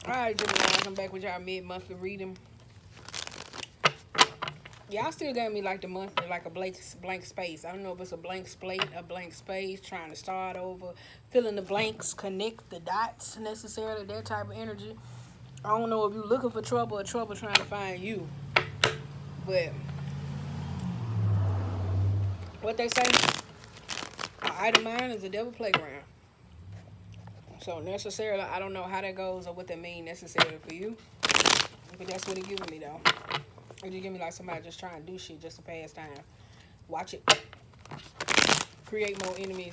Alright, Gemini, I'm back with y'all mid-monthly reading. Y'all still gave me like the monthly, like a blank space. I don't know if it's a blank slate, a blank space, trying to start over, fill in the blanks, connect the dots necessarily, that type of energy. I don't know if you're looking for trouble or trouble trying to find you. But what they say, an idle mind is a devil playground. So necessarily, I don't know how that goes or what that means necessarily for you. But that's what it giving me though. It just give me like somebody just trying to do shit just to pass time. Watch it. Create more enemies,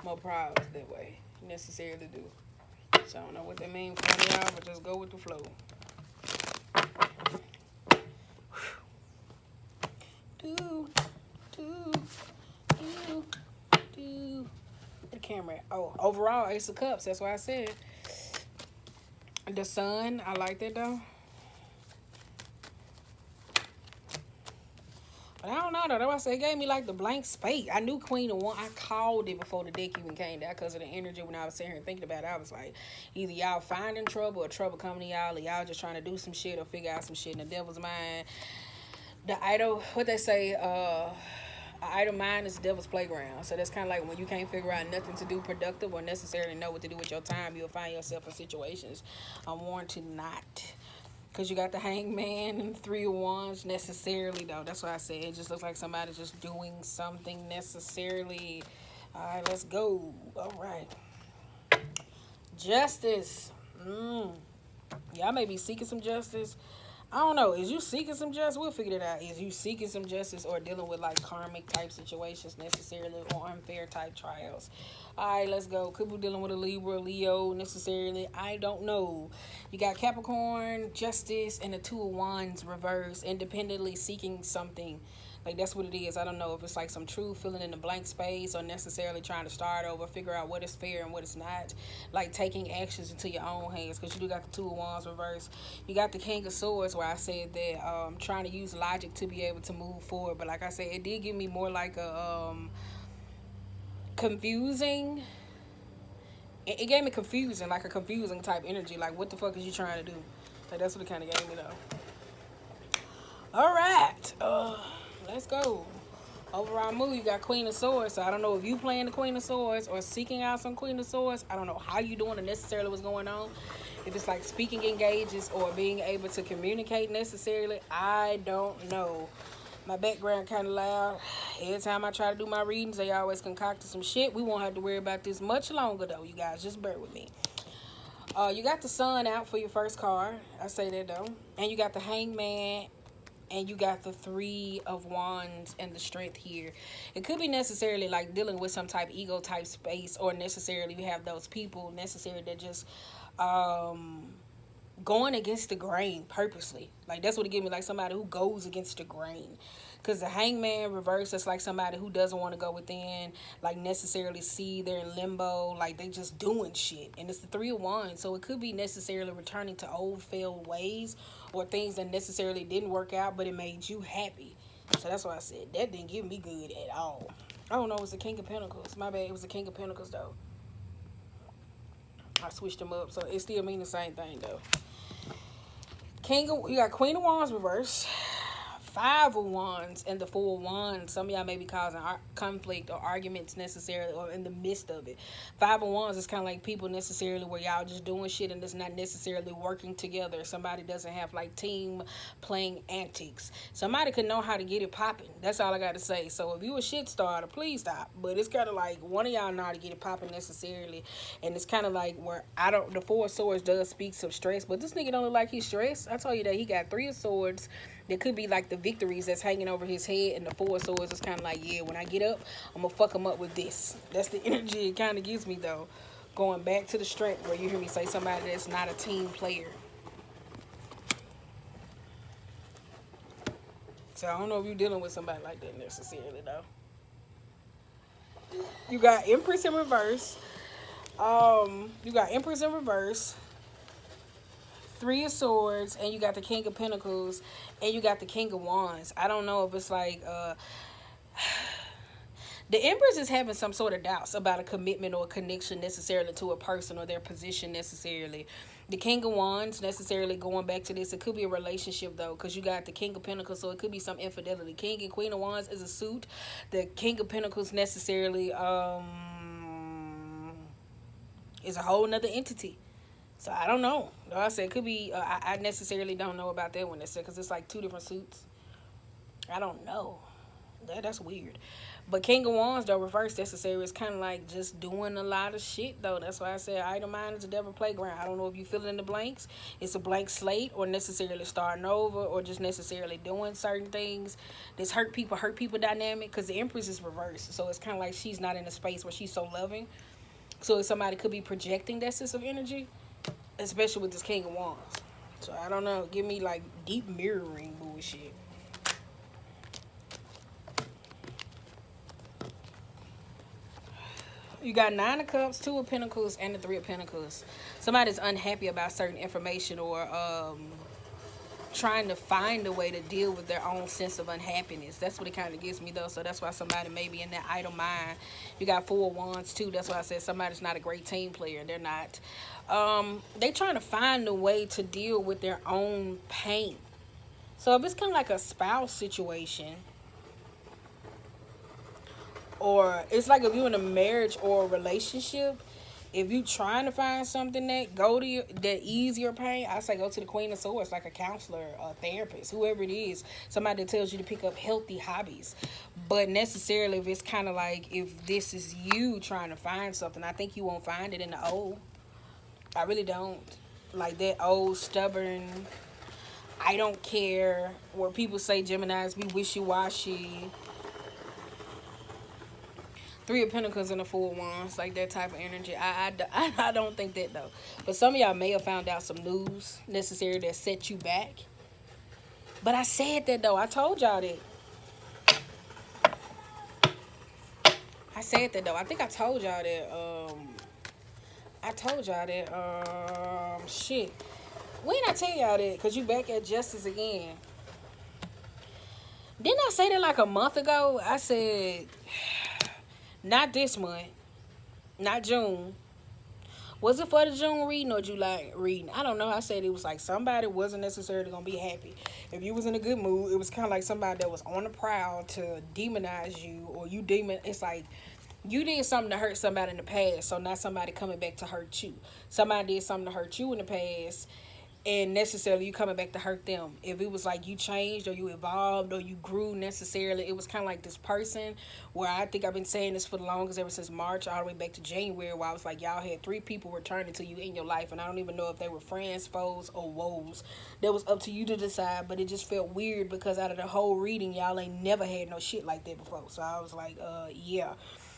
more problems that way. Necessarily do. So I don't know what that means for y'all, but just go with the flow. Do, do, do, do. The camera. Oh, overall, Ace of Cups. That's why I said. The Sun. I like that though. But I don't know though. That's why I said it gave me like the blank space. I knew Queen of Wands. I called it before the deck even came down because of the energy when I was sitting here and thinking about it. I was like, either y'all finding trouble or trouble coming to y'all, or y'all just trying to do some shit or figure out some shit in the devil's mind. The idle, what they say, idle mind is the devil's playground. So that's kind of like when you can't figure out nothing to do productive or necessarily know what to do with your time, you'll find yourself in situations unwarranted not. Because you got the Hangman and 3 of Wands necessarily, though. That's what I said. It just looks like somebody's just doing something necessarily. All right, let's go. All right. Justice. Y'all may be seeking some justice. I don't know. Is you seeking some justice? We'll figure it out. Is you seeking some justice or dealing with like karmic type situations necessarily or unfair type trials? All right, let's go. Could be dealing with a Libra, Leo necessarily. I don't know. You got Capricorn, Justice, and the 2 of Wands reverse, independently seeking something. Like, that's what it is. I don't know if it's like some truth filling in the blank space or necessarily trying to start over, figure out what is fair and what is not. Like, taking actions into your own hands because you do got the 2 of Wands reverse. You got the King of Swords where I said that trying to use logic to be able to move forward. But like I said, it did give me more like a confusing. It gave me confusing, like a confusing type energy. Like, what the fuck is you trying to do? Like, that's what it kind of gave me, though. All right. Let's go. Overall mood, you got Queen of Swords. So I don't know if you playing the Queen of Swords or seeking out some Queen of Swords. I don't know how you doing or necessarily what's going on. If it's like speaking engages or being able to communicate necessarily, I don't know. My background kind of loud. Every time I try to do my readings, they always concoct some shit. We won't have to worry about this much longer though, you guys. Just bear with me. You got the Sun out for your first card. I say that though. And you got the Hangman. And you got the 3 of Wands and the Strength here. It could be necessarily like dealing with some type ego type space, or necessarily you have those people necessarily that just going against the grain purposely. Like, that's what it gives me, like somebody who goes against the grain. Because the Hangman reverse, that's like somebody who doesn't want to go within, like necessarily see they're in limbo, like they just doing shit. And it's the 3 of Wands, so it could be necessarily returning to old failed ways or things that necessarily didn't work out, but it made you happy. So that's why I said that didn't give me good at all. I don't know, it was the King of Pentacles. My bad, it was the King of Pentacles though. I switched them up, so it still mean the same thing though. You got Queen of Wands reverse, 5 of Wands, and the 4 of Wands. Some of y'all may be causing conflict or arguments necessarily, or in the midst of it. 5 of Wands is kind of like people necessarily where y'all just doing shit and it's not necessarily working together. Somebody doesn't have like team playing antics. Somebody could know how to get it popping. That's all I got to say. So if you a shit starter, please stop. But it's kind of like one of y'all know how to get it popping necessarily. And it's kind of like where the 4 of Swords does speak some stress. But this nigga don't look like he's stressed. I told you that he got 3 of Swords. There could be like the victories that's hanging over his head, and the 4 of Swords is kind of like, yeah, when I get up, I'm gonna fuck him up with this. That's the energy it kind of gives me though. Going back to the strength where you hear me say somebody that's not a team player. So I don't know if you're dealing with somebody like that necessarily though. You got Empress in reverse. You got Empress in reverse. 3 of Swords, and you got the King of Pentacles, and you got the King of Wands. I don't know if it's like the Empress is having some sort of doubts about a commitment or a connection necessarily to a person or their position necessarily. The King of Wands, necessarily going back to this, it could be a relationship though, because you got the King of Pentacles, so it could be some infidelity. King and Queen of Wands is a suit. The King of Pentacles necessarily is a whole nother entity. So I don't know. Like I said, it could be. I necessarily don't know about that one. Because it's like two different suits. I don't know. That's weird. But King of Wands, though, reverse necessary, is kind of like just doing a lot of shit, though. That's why I said idle mind is a devil playground. I don't know if you fill in the blanks. It's a blank slate, or necessarily starting over, or just necessarily doing certain things. This hurt people dynamic, because the Empress is reversed. So it's kind of like she's not in a space where she's so loving. So somebody could be projecting that sense of energy, especially with this King of Wands. So I don't know. Give me like deep mirroring bullshit. You got 9 of Cups, 2 of Pentacles, and the 3 of Pentacles. Somebody's unhappy about certain information, or trying to find a way to deal with their own sense of unhappiness. That's what it kind of gives me, though. So that's why somebody may be in that idle mind. You got 4 of Wands, too. That's why I said somebody's not a great team player. They're not. They trying to find a way to deal with their own pain. So if it's kind of like a spouse situation, or it's like if you're in a marriage or a relationship, if you trying to find something that ease your pain, I say go to the Queen of Swords, like a counselor, a therapist, whoever it is, somebody that tells you to pick up healthy hobbies. But necessarily, if it's kind of like, if this is you trying to find something, I think you won't find it in the old. I really don't. Like that old stubborn, I don't care, where people say Geminis be wishy-washy. 3 of Pentacles and a 4 of Wands, like that type of energy. I don't think that, though. But some of y'all may have found out some news necessary that set you back. But I said that, though. I told y'all that. I think I told y'all that. Shit. When I tell y'all that? Because you back at Justice again. Didn't I say that like a month ago? I said... Not this month. Not June. Was it for the June reading or July reading? I don't know. I said it was like somebody wasn't necessarily going to be happy. If you was in a good mood, it was kind of like somebody that was on the prowl to demonize you, or you it's like you did something to hurt somebody in the past, so now somebody coming back to hurt you. Somebody did something to hurt you in the past, and necessarily you coming back to hurt them. If it was like you changed or you evolved or you grew necessarily, it was kind of like this person where I think I've been saying this for the longest, ever since March all the way back to January, where I was like, y'all had 3 people returning to you in your life, and I don't even know if they were friends, foes, or woes. That was up to you to decide, but it just felt weird because out of the whole reading, y'all ain't never had no shit like that before. So I was like, yeah.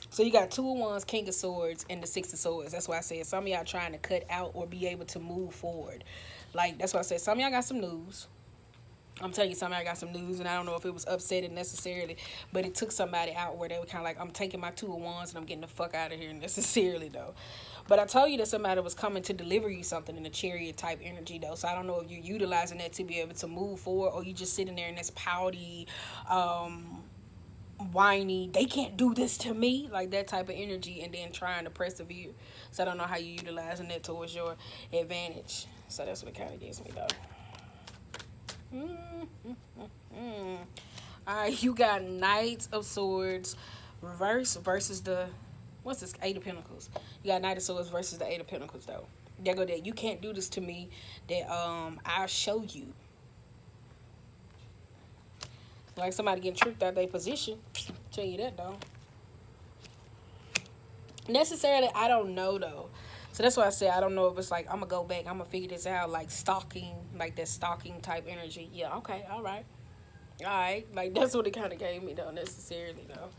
So you got 2 of Wands, King of Swords, and the 6 of Swords. That's why I said some of y'all trying to cut out or be able to move forward. Like, that's why I said some of y'all got some news. I'm telling you, some of y'all got some news, and I don't know if it was upsetting necessarily, but it took somebody out where they were kind of like, I'm taking my 2 of Wands and I'm getting the fuck out of here necessarily, though. But I told you that somebody was coming to deliver you something in a chariot type energy, though. So I don't know if you're utilizing that to be able to move forward, or you just sitting there in this pouty, whiny, they can't do this to me, like that type of energy, and then trying to persevere. So I don't know how you're utilizing that towards your advantage. So that's what it kind of gives me, though. Alright, you got Knight of Swords reverse versus the, what's this, 8 of Pentacles. You got Knight of Swords versus the 8 of Pentacles, though. There go that. You can't do this to me. That I'll show you. Like somebody getting tricked out their position. Tell you that, though. Necessarily, I don't know, though. So that's why I said I don't know if it's like I'm gonna go back, I'm gonna figure this out, like stalking, like that stalking type energy. Yeah, okay, all right, like that's what it kind of gave me, though. Necessarily, though,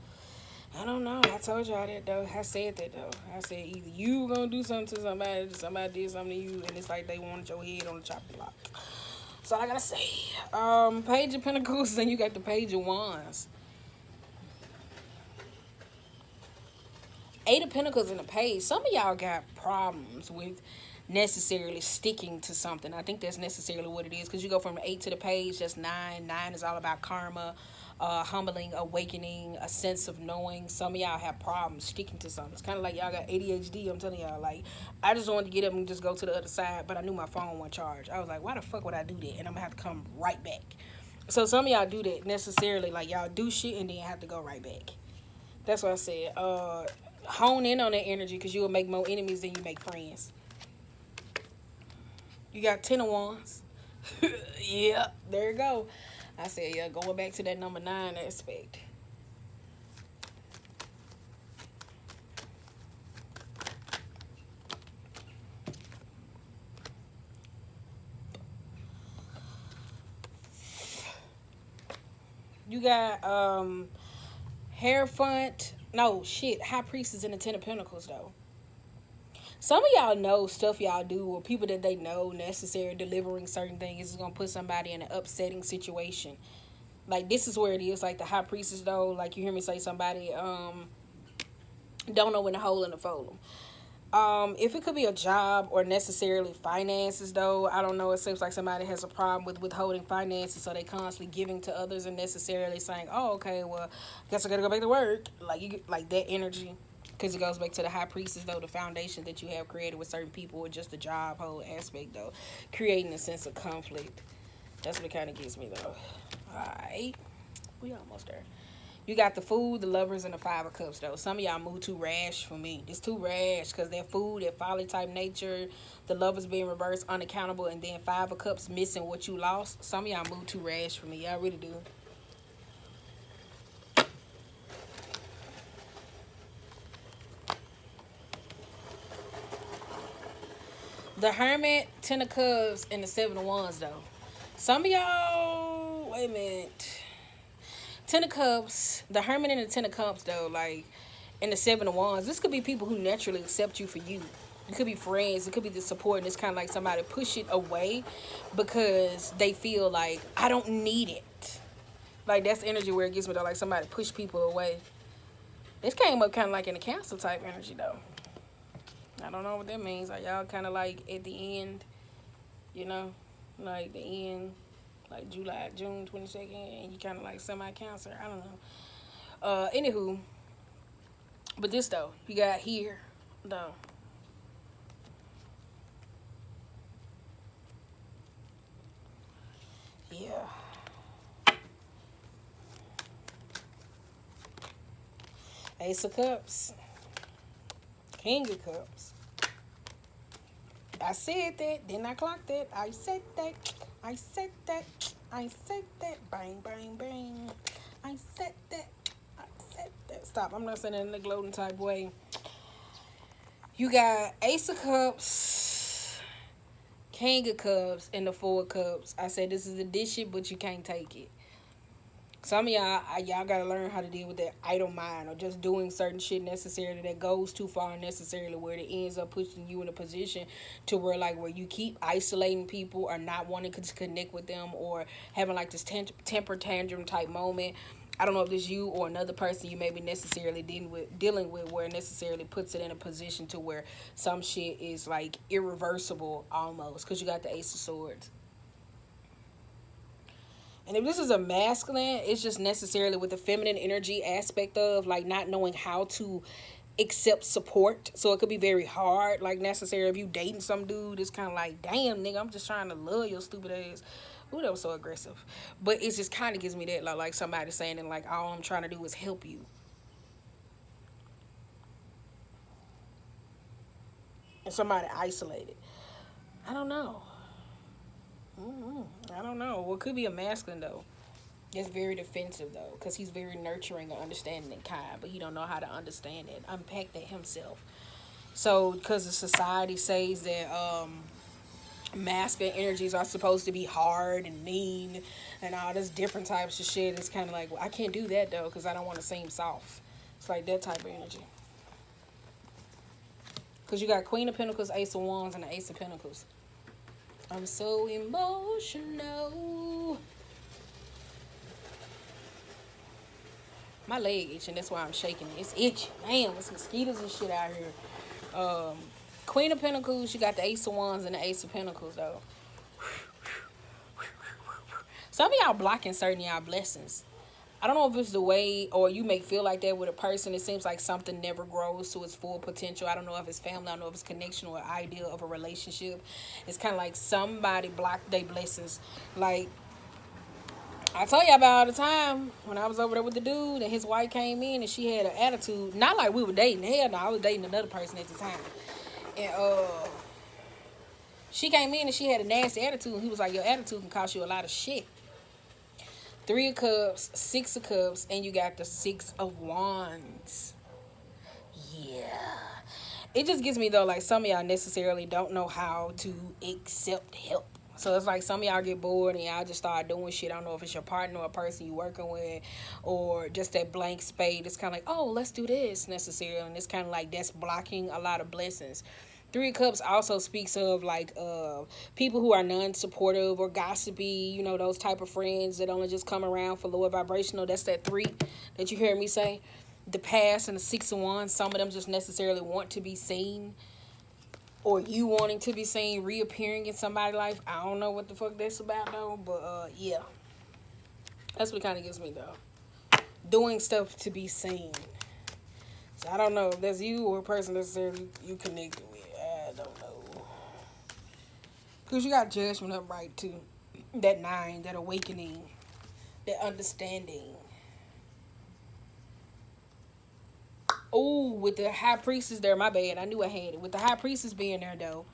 I don't know. I told y'all that, though. I said that, though. I said either you gonna do something to somebody did something to you, and it's like they wanted your head on the chopping block. So I gotta say, Page of Pentacles, and you got the Page of Wands. 8 of Pentacles in the Page. Some of y'all got problems with necessarily sticking to something. I think that's necessarily what it is, because you go from the 8 to the Page. That's 9. 9 is all about karma, humbling, awakening, a sense of knowing. Some of y'all have problems sticking to something. It's kind of like y'all got ADHD. I'm telling y'all, like, I just wanted to get up and just go to the other side, but I knew my phone wasn't charged. I was like, why the fuck would I do that? And I'm gonna have to come right back. So some of y'all do that necessarily, like y'all do shit and then have to go right back. That's what I said. Hone in on that energy, because you will make more enemies than you make friends. You got 10 of wands. Yeah, there you go. I said, yeah, going back to that number 9 aspect. You got Hierophant. No, shit. High Priestess in the 10 of Pentacles, though. Some of y'all know stuff y'all do, or people that they know necessary delivering certain things is going to put somebody in an upsetting situation. Like, this is where it is. Like, the High Priestess, though, like, you hear me say somebody don't know when to hold and to fold them. If it could be a job or necessarily finances, though, I don't know. It seems like somebody has a problem with withholding finances, so they constantly giving to others and necessarily saying, "Oh, okay, well, I guess I gotta go back to work." Like you, like that energy, because it goes back to the High Priestess, though, the foundation that you have created with certain people, or just the job whole aspect, though, creating a sense of conflict. That's what it kind of gives me, though. All right, we almost there. You got the Fool, the Lovers, and the Five of Cups, though. Some of y'all move too rash for me. It's too rash, because that Fool, that folly type nature, the Lovers being reversed, unaccountable, and then Five of Cups missing what you lost. Some of y'all move too rash for me. Y'all really do. The Hermit, 10 of Cups, and the 7 of Wands, though. Some of y'all, wait a minute. 10 of Cups, the Hermit and the 10 of Cups, though, like, and the 7 of Wands, this could be people who naturally accept you for you. It could be friends. It could be the support, and it's kind of like somebody push it away because they feel like, I don't need it. Like, that's the energy where it gives me, though, like somebody push people away. This came up kind of like in a Cancer type energy, though. I don't know what that means. Like, y'all kind of like at the end, you know, like the end, like June 22nd, and you kind of like semi-Cancer. I don't know. Anywho, but this, though, you got here, though. Yeah. Ace of Cups. King of Cups. I said that. Didn't I clock that? I said that. I said that. I said that. Bang, bang, bang. I said that. I said that. Stop. I'm not saying it in a gloating type way. You got Ace of Cups, King of Cups, and the 4 of Cups. I said this is a dish it, but you can't take it. Some of y'all gotta learn how to deal with that idle mind, or just doing certain shit necessarily that goes too far necessarily, where it ends up pushing you in a position to where, like, where you keep isolating people or not wanting to connect with them, or having like this temper tantrum type moment. I don't know if it's you or another person you may be necessarily dealing with where it necessarily puts it in a position to where some shit is like irreversible almost, because you got the Ace of Swords. And if this is a masculine, it's just necessarily with the feminine energy aspect of, like, not knowing how to accept support. So it could be very hard, like, necessarily if you dating some dude, it's kind of like, damn, nigga, I'm just trying to love your stupid ass. Ooh, that was so aggressive. But it just kind of gives me that, like somebody saying, and like, all I'm trying to do is help you. And somebody isolated. I don't know. I don't know. Well, it could be a masculine, though. It's very defensive, though, because he's very nurturing and understanding and kind, but he don't know how to understand it, unpack that himself. So, because the society says that masculine energies are supposed to be hard and mean and all this different types of shit, it's kind of like, well, I can't do that, though, because I don't want to seem soft. It's like that type of energy. Because you got Queen of Pentacles, Ace of Wands, and the Ace of Pentacles. I'm so emotional. My leg itching, that's why I'm shaking it. It's itching. Damn, there's mosquitoes and shit out here. Queen of Pentacles, you got the Ace of Wands and the Ace of Pentacles, though. Some of y'all blocking certain y'all blessings. I don't know if it's the way, or you may feel like that with a person. It seems like something never grows to its full potential. I don't know if it's family, I don't know if it's connection or idea of a relationship. It's kind of like somebody blocked their blessings. Like, I tell you about all the time when I was over there with the dude and his wife came in and she had an attitude. Not like we were dating. Hell no, I was dating another person at the time. And she came in and she had a nasty attitude. And he was like, your attitude can cost you a lot of shit. 3 of Cups, 6 of Cups, and you got the 6 of Wands. Yeah. It just gets me, though, like, some of y'all necessarily don't know how to accept help. So it's like some of y'all get bored and y'all just start doing shit. I don't know if it's your partner or a person you working with or just that blank space. It's kind of like, oh, let's do this necessarily. And it's kind of like that's blocking a lot of blessings. 3 of Cups also speaks of like people who are non-supportive or gossipy, you know, those type of friends that only just come around for lower vibrational. That's that 3 that you hear me say. The past and the 6 of Wands, some of them just necessarily want to be seen, or you wanting to be seen, reappearing in somebody's life. I don't know what the fuck that's about though, but yeah, that's what kind of gets me though. Doing stuff to be seen. So I don't know if that's you or a person necessarily you connected with. I don't know. Because you got judgment up right too. That 9, that awakening, that understanding. Oh, with the High Priestess there, my bad. I knew I had it. With the High Priestess being there though.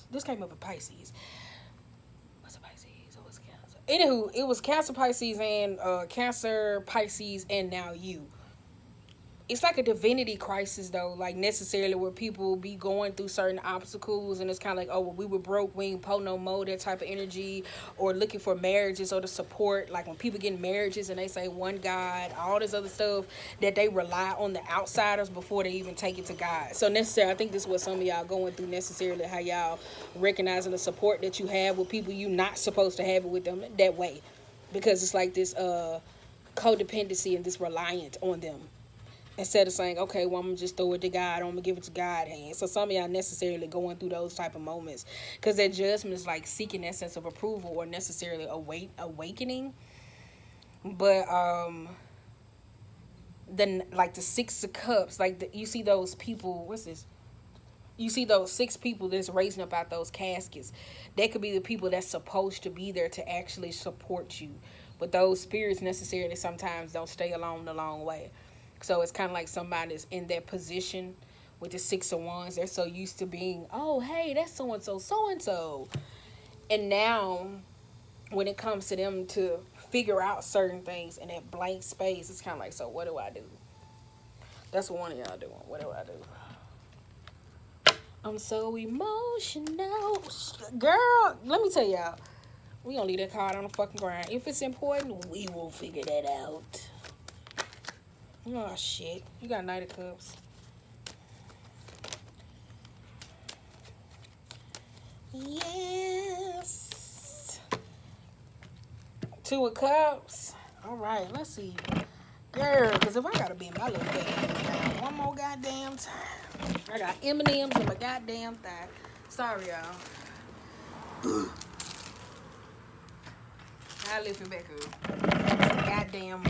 This came up with Pisces. What's a Pisces? Oh, it's Cancer. Anywho, it was Cancer, Pisces, and Cancer, Pisces, and now you. It's like a divinity crisis though, like necessarily where people be going through certain obstacles and it's kind of like, oh, well, we were broke, we ain't po no more, that type of energy, or looking for marriages or the support, like when people get marriages and they say one God, all this other stuff, that they rely on the outsiders before they even take it to God. So necessarily, I think this is what some of y'all going through necessarily, how y'all recognizing the support that you have with people you not supposed to have it with them that way, because it's like this codependency and this reliance on them. Instead of saying, okay, well, I'm going to just throw it to God. I'm going to give it to God's hands. So some of y'all necessarily going through those type of moments. Because that judgment is like seeking that sense of approval or necessarily awakening. But then like the 6 of Cups, like you see those people, what's this? You see those 6 people that's raising up out those caskets. That could be the people that's supposed to be there to actually support you. But those spirits necessarily sometimes don't stay along the long way. So it's kind of like somebody's in that position with the 6 of Wands. They're so used to being, oh, hey, that's so-and-so, so-and-so. And now, when it comes to them to figure out certain things in that blank space, it's kind of like, so what do I do? That's what one of y'all doing. What do I do? I'm so emotional. Girl, let me tell y'all. We gonna leave that card on the fucking ground. If it's important, we will figure that out. Oh, shit. You got Knight of Cups. Yes. 2 of Cups. All right, let's see. Girl, because if I got to be in my little bed one more goddamn time. I got M&M's in my goddamn thigh. Sorry, y'all. I'll lift it back up. Goddamn.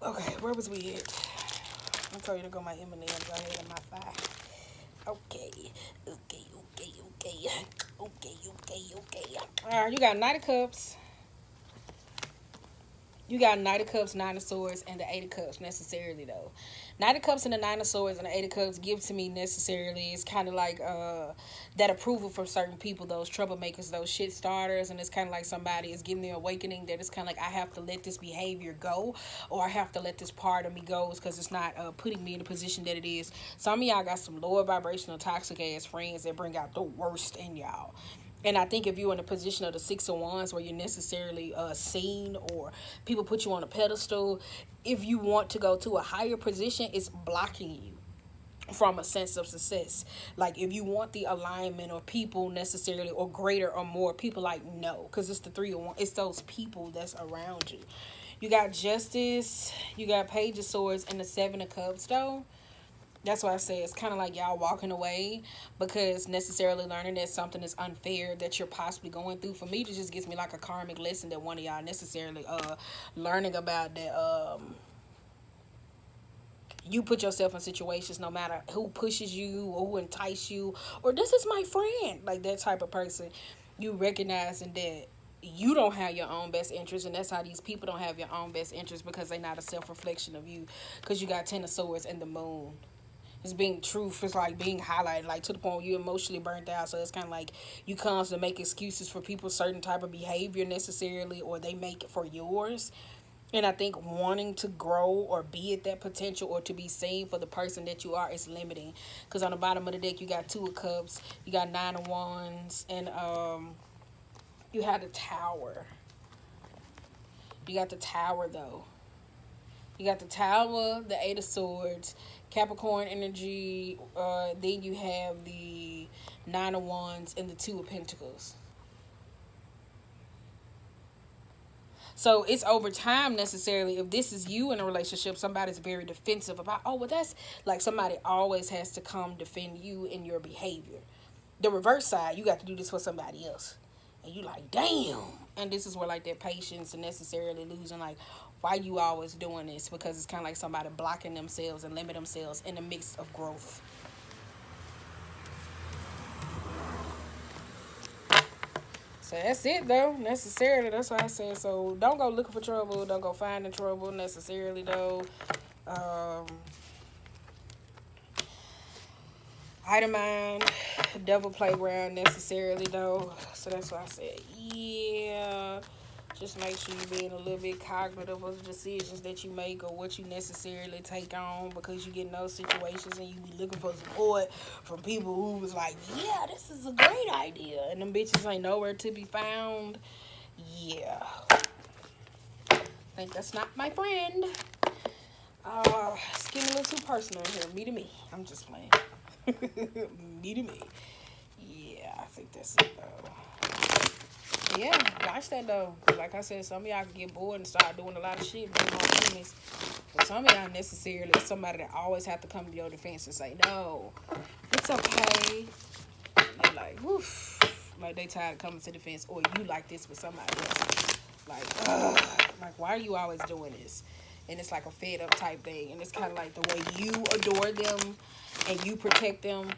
Okay, where was we at? I told you to go my M&M's ahead of my thigh. Okay. Alright, you got Knight of Cups. You got Knight of Cups, 9 of Swords, and the 8 of Cups necessarily though. Knight of Cups and the 9 of Swords and the 8 of Cups give to me necessarily, it's kind of like that approval from certain people, those troublemakers, those shit starters, and it's kind of like somebody is giving the awakening that it's kind of like I have to let this behavior go, or I have to let this part of me go because it's not putting me in the position that it is. Some of y'all got some lower vibrational toxic ass friends that bring out the worst in y'all. And I think if you're in a position of the 6 of Wands where you're necessarily seen or people put you on a pedestal, if you want to go to a higher position, it's blocking you from a sense of success. Like if you want the alignment or people necessarily or greater or more, people like no, because it's the 3 of Wands. It's those people that's around you. You got Justice, you got Page of Swords, and the 7 of Cups though. That's why I say it's kind of like y'all walking away because necessarily learning that something is unfair that you're possibly going through. For me, it just gives me like a karmic lesson that one of y'all necessarily learning about that you put yourself in situations no matter who pushes you or who entice you or this is my friend, like that type of person. You recognizing that you don't have your own best interest, and that's how these people don't have your own best interest because they're not a self-reflection of you, because you got 10 of swords and the moon. It's being truth. It's like being highlighted, like to the point where you're emotionally burnt out. So it's kind of like you constantly make excuses for people's certain type of behavior necessarily, or they make it for yours. And I think wanting to grow or be at that potential or to be seen for the person that you are is limiting. Because on the bottom of the deck, you got 2 of Cups, you got 9 of Wands, and you have the Tower. You got the Tower, though. You got the Tower, the 8 of Swords, Capricorn energy. Then you have the 9 of Wands and the 2 of Pentacles. So it's over time necessarily. If this is you in a relationship, somebody's very defensive about, oh, well, that's like somebody always has to come defend you in your behavior. The reverse side, you got to do this for somebody else. And you like, damn. And this is where like that patience and necessarily losing, like, why you always doing this? Because it's kind of like somebody blocking themselves and limit themselves in the midst of growth. So that's it though, necessarily. That's why I said, so don't go looking for trouble. Don't go finding trouble necessarily though. Itemine, devil playground necessarily though. So that's why I said, yeah. Just make sure you're being a little bit cognitive of the decisions that you make or what you necessarily take on, because you get in those situations and you be looking for support from people who was like, yeah, this is a great idea. And them bitches ain't nowhere to be found. Yeah. I think that's not my friend. It's getting a little too personal here. Me to me. I'm just playing. Me to me. Yeah, I think that's it though. Yeah, watch that though. Like I said, some of y'all can get bored and start doing a lot of shit, being on enemies. But some of y'all necessarily is somebody that always have to come to your defense and say, no, it's okay. And they're like, woof. Like they tired of coming to defense, or you like this with somebody else. Like, ugh. Like, why are you always doing this? And it's like a fed up type thing. And it's kind of like the way you adore them and you protect them.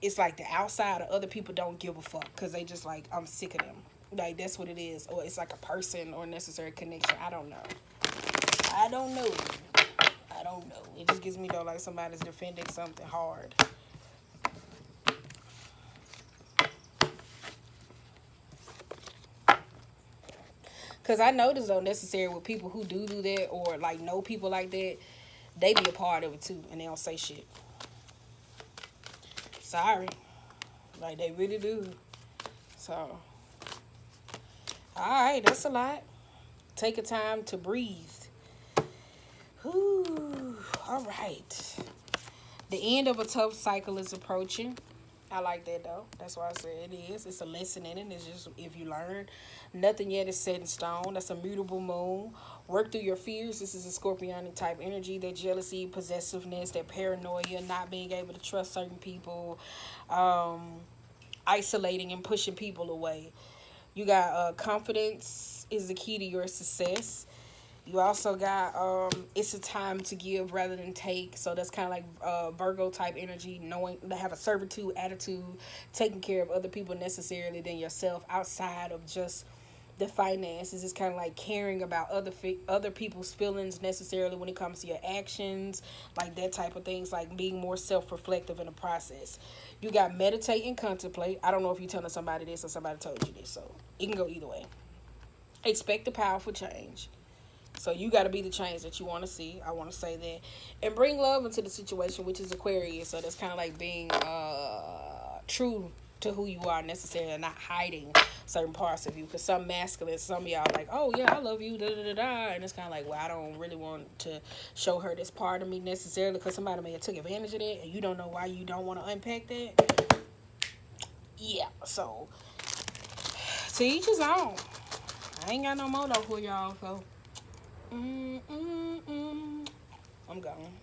It's like the outside of other people don't give a fuck because they just like, I'm sick of them. Like, that's what it is. Or it's like a person or necessary connection. I don't know. I don't know. It just gives me, though, like somebody's defending something hard. Because I notice, though, necessary with people who do that or, like, know people like that, they be a part of it, too, and they don't say shit. Sorry. Like, they really do. So, alright, that's a lot. Take a time to breathe. Whew. Alright. The end of a tough cycle is approaching. I like that though. That's why I said it is. It's a lesson in it. It's just if you learn. Nothing yet is set in stone. That's a mutable moon. Work through your fears. This is a scorpionic type energy. That jealousy, possessiveness, that paranoia, not being able to trust certain people, isolating and pushing people away. You got confidence is the key to your success. You also got it's a time to give rather than take. So that's kind of like Virgo type energy, knowing to have a servitude attitude, taking care of other people necessarily than yourself outside of just the finances. It's kind of like caring about other people's feelings necessarily when it comes to your actions, like that type of things, like being more self-reflective in the process. You got meditate and contemplate. I don't know if you're telling somebody this or somebody told you this, so it can go either way. Expect a powerful change. So you got to be the change that you want to see. I want to say that. And bring love into the situation, which is Aquarius. So that's kind of like being true to who you are necessarily, not hiding certain parts of you. Because some masculine, some of y'all like, oh, yeah, I love you, da-da-da-da. And it's kind of like, well, I don't really want to show her this part of me necessarily because somebody may have took advantage of that and you don't know why you don't want to unpack that. Yeah, so to each his own. I ain't got no more though for y'all, so I'm gone.